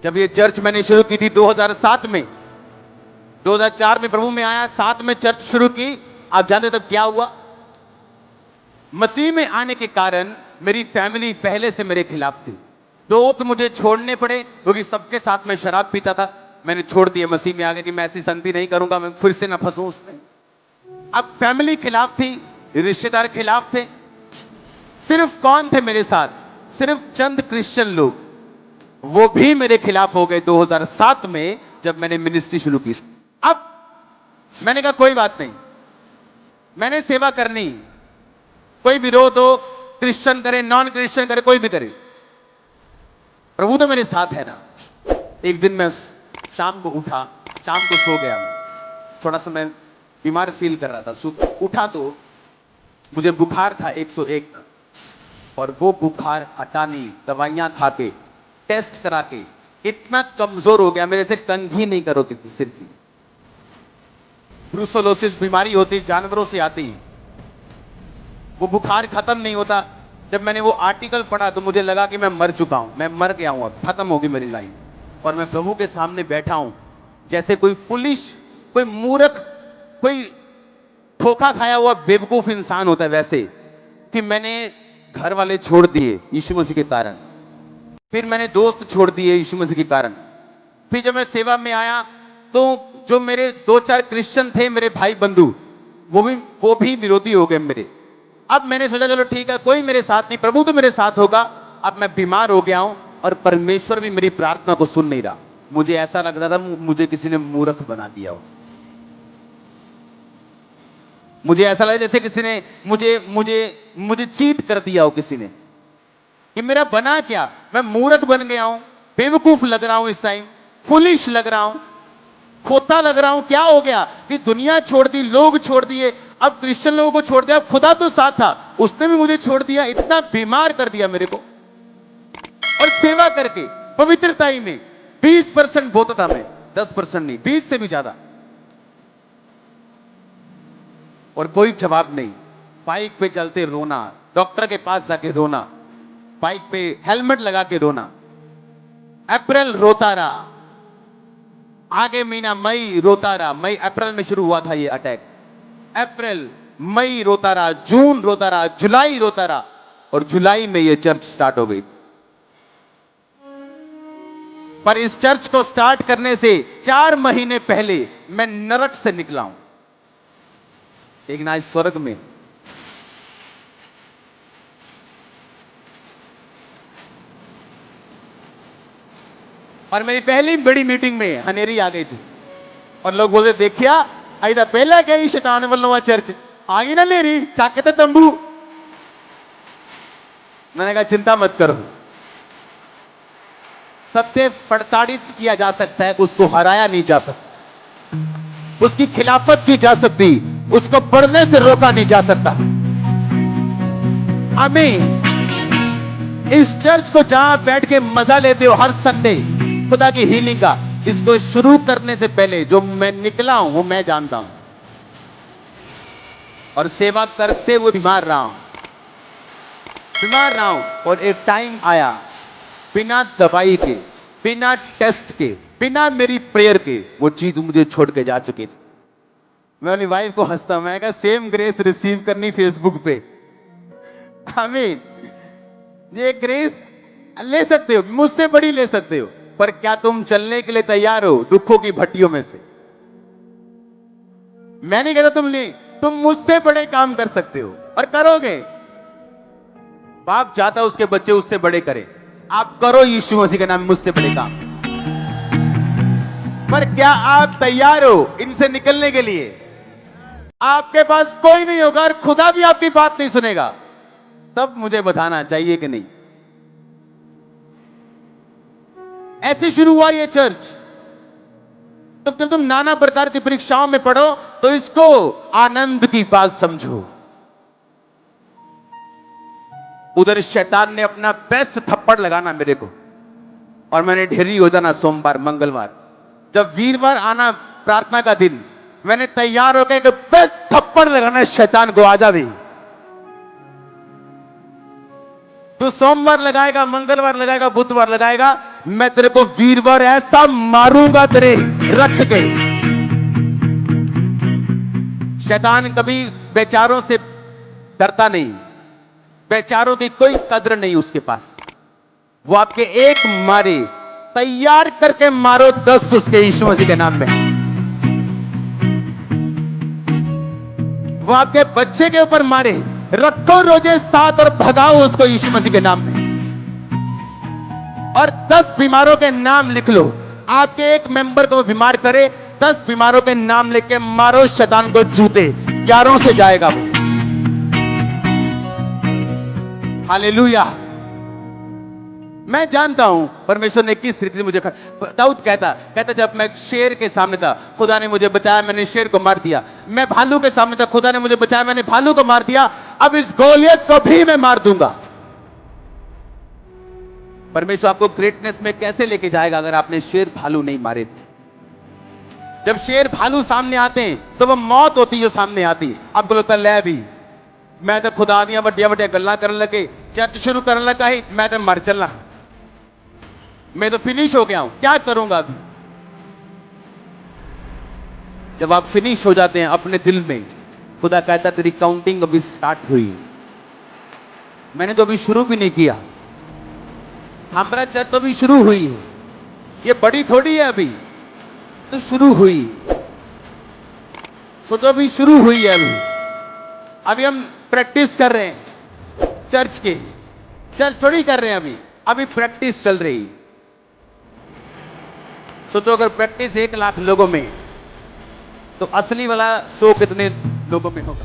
जब ये चर्च मैंने शुरू की थी 2007 में, 2004 में प्रभु में आया, 7 में चर्च शुरू की। आप जानते तब क्या हुआ? मसीह में आने के कारण मेरी फैमिली पहले से मेरे खिलाफ थी। दोस्त मुझे छोड़ने पड़े क्योंकि सबके साथ में शराब पीता था। मैंने छोड़ दिया, मसीह में आ गया कि मैं ऐसी संगति नहीं करूंगा, मैं फिर से ना फंसूं उसमें। अब फैमिली खिलाफ थी, रिश्तेदार खिलाफ थे। सिर्फ कौन थे मेरे साथ? सिर्फ चंद क्रिश्चियन लोग, वो भी मेरे खिलाफ हो गए 2007 में जब मैंने मिनिस्ट्री शुरू की। अब मैंने कहा कोई बात नहीं, मैंने सेवा करनी, कोई विरोध हो, क्रिश्चियन करे नॉन क्रिश्चियन करे, कोई भी करे, प्रभु तो मेरे साथ है ना। एक दिन मैं शाम को उठा, शाम को सो गया, थोड़ा सा मैं बीमार फील कर रहा था। उठा तो मुझे बुखार था 101, और वो बुखार हटा नहीं। दवाइयां खा के, टेस्ट करा के इतना कमजोर हो गया, मेरे से टंग ही नहीं करोगे सिर की। ब्रूसेलोसिस बीमारी होती, जानवरों से आती, वो बुखार खत्म नहीं होता। जब मैंने वो आर्टिकल पढ़ा तो मुझे लगा कि मैं मर चुका हूं, मैं मर गया हूं, अब खत्म होगी मेरी लाइफ। और मैं प्रभु के सामने बैठा हूं जैसे कोई फुलिश, कोई मूर्ख, कोई धोखा खाया हुआ बेवकूफ इंसान होता है, वैसे कि मैंने घर वाले छोड़ दिए यीशु मसीह के कारण, फिर मैंने दोस्त छोड़ दिए यीशु मसीह के कारण। फिर जब मैं सेवा में आया तो जो मेरे 2-4 क्रिश्चियन थे, मेरे भाई बंधु, वो भी विरोधी हो गए मेरे। अब मैंने सोचा चलो ठीक है, कोई मेरे साथ नहीं, प्रभु तो मेरे साथ होगा। अब मैं बीमार हो गया हूं और परमेश्वर भी मेरी प्रार्थना को सुन नहीं रहा। मुझे ऐसा लग रहा था मुझे किसी ने मूर्ख बना दिया हो। मुझे ऐसा लगा जैसे किसी ने मुझे चीट कर दिया हो किसी ने, कि मेरा बना क्या, मैं मूर्ख बन गया हूं, बेवकूफ लग रहा हूं, इस टाइम फुलिश लग रहा हूं, खोता लग रहा हूं। क्या हो गया कि दुनिया छोड़ दी, लोग छोड़ दिए, अब क्रिश्चियन लोगों को छोड़ दिया, खुदा तो साथ था, उसने भी मुझे छोड़ दिया। इतना बीमार कर दिया मेरे को। और सेवा करके पवित्रता ही में 20% बोलता था मैं, 10% नहीं, 20 से भी ज्यादा, और कोई जवाब नहीं। बाइक पे चलते रोना, डॉक्टर के पास जाके रोना, बाइक पे हेलमेट लगा के रोना। अप्रैल रोता रहा, आगे महीना मई रोता रहा। मई अप्रैल में शुरू हुआ था ये अटैक। अप्रैल, मई रोता रहा, जून रोता रहा, जुलाई रोता रहा, और जुलाई में ये चर्च स्टार्ट हो गई। पर इस चर्च को स्टार्ट करने से 4 महीने पहले मैं नरक से निकला हूं, एक ना इस स्वर्ग में। और मेरी पहली बड़ी मीटिंग में हनेरी आ गई थी, और लोग बोलते देखिया आई था पहला क्या शैतान वालों चर्च आ गई ना नेरी, चाके तो तंबू। मैंने कहा चिंता मत करो, सत्य प्रताड़ित किया जा सकता है, उसको हराया नहीं जा सकता, उसकी खिलाफत की जा सकती, उसको बढ़ने से रोका नहीं जा सकता। आमीन। इस चर्च को जहां बैठ के मजा लेते हो हर संडे खुदा की हीलिंग का, इसको शुरू करने से पहले जो मैं निकला हूं वो मैं जानता हूं, और सेवा करते हुए बीमार रहा हूं। और एक टाइम आया, बिना दवाई के, बिना टेस्ट के, बिना मेरी प्रेयर के वो चीज मुझे छोड़ के जा चुकी थी। मैं अपनी वाइफ को हंसता, मैं कहा सेम ग्रेस रिसीव करनी फेसबुक पे। आमीन। ये ग्रेस ले सकते हो, मुझसे बड़ी ले सकते हो, पर क्या तुम चलने के लिए तैयार हो दुखों की भट्टियों में से? मैं नहीं कहता तुम नहीं, तुम मुझसे बड़े काम कर सकते हो और करोगे। बाप चाहता उसके बच्चे उससे बड़े करें, आप करो यीशु मसीह के नाम में मुझसे बड़े काम। पर क्या आप तैयार हो इनसे निकलने के लिए? आपके पास कोई नहीं होगा और खुदा भी आपकी बात नहीं सुनेगा, तब मुझे बताना चाहिए कि नहीं। ऐसे शुरू हुआ ये चर्च। तब जब तुम नाना प्रकार की परीक्षाओं में पढ़ो तो इसको आनंद की बात समझो। उधर शैतान ने अपना बेस्ट थप्पड़ लगाना मेरे को, और मैंने ढेरी हो जाना सोमवार मंगलवार। जब वीरवार आना प्रार्थना का दिन, मैंने तैयार होकर बेस्ट थप्पड़ लगाना शैतान को, आजा भी तू सोमवार लगाएगा, मंगलवार लगाएगा, बुधवार लगाएगा, मैं तेरे को वीरवर ऐसा मारूंगा तेरे रख के। शैतान कभी बेचारों से डरता नहीं, बेचारों की कोई कद्र नहीं उसके पास। वो आपके एक मारे, तैयार करके मारो 10 उसके यीशु मसीह के नाम में। वो आपके बच्चे के ऊपर मारे, रखो रोजे 7 और भगाओ उसको यीशु मसीह के नाम में। और 10 बीमारों के नाम लिख लो। आपके एक मेंबर को बीमार करे, 10 बीमारों के नाम लिख के मारो शैतान को जूते, 11 से जाएगा वो। हालेलुया। मैं जानता हूं परमेश्वर ने किस रीति से मुझे दाऊद कहता जब मैं शेर के सामने था खुदा ने मुझे बचाया, मैंने शेर को मार दिया। मैं भालू के सामने था, खुदा ने मुझे बचाया, मैंने भालू को मार दिया। अब इस गोलियत को भी मैं मार दूंगा। परमेश्वर आपको ग्रेटनेस में कैसे लेके जाएगा अगर आपने शेर भालू नहीं मारे। जब शेर भालू सामने आते हैं तो वो मौत होती है जो सामने आती। आपको लगता है ले भी मैं तो खुदा दिया वड्डिया वड्डिया गल्ला करने लगे, चर्च शुरू करने लगा ही मैं तो मर चलना, मैं तो फिनिश हो गया हूं, क्या करूंगा अभी। जब आप फिनिश हो जाते हैं अपने दिल में, खुदा कहता तेरी काउंटिंग अभी स्टार्ट हुई, मैंने तो अभी शुरू भी नहीं किया, हमारा चर्च तो अभी शुरू हुई है, ये बड़ी थोड़ी है, अभी तो शुरू हुई, तो अभी शुरू हुई है। अभी हम प्रैक्टिस कर रहे हैं चर्च के, चर्च थोड़ी कर रहे हैं अभी प्रैक्टिस चल रही। सोचो अगर प्रैक्टिस 1 लाख लोगों में, तो असली वाला शो कितने लोगों में होगा।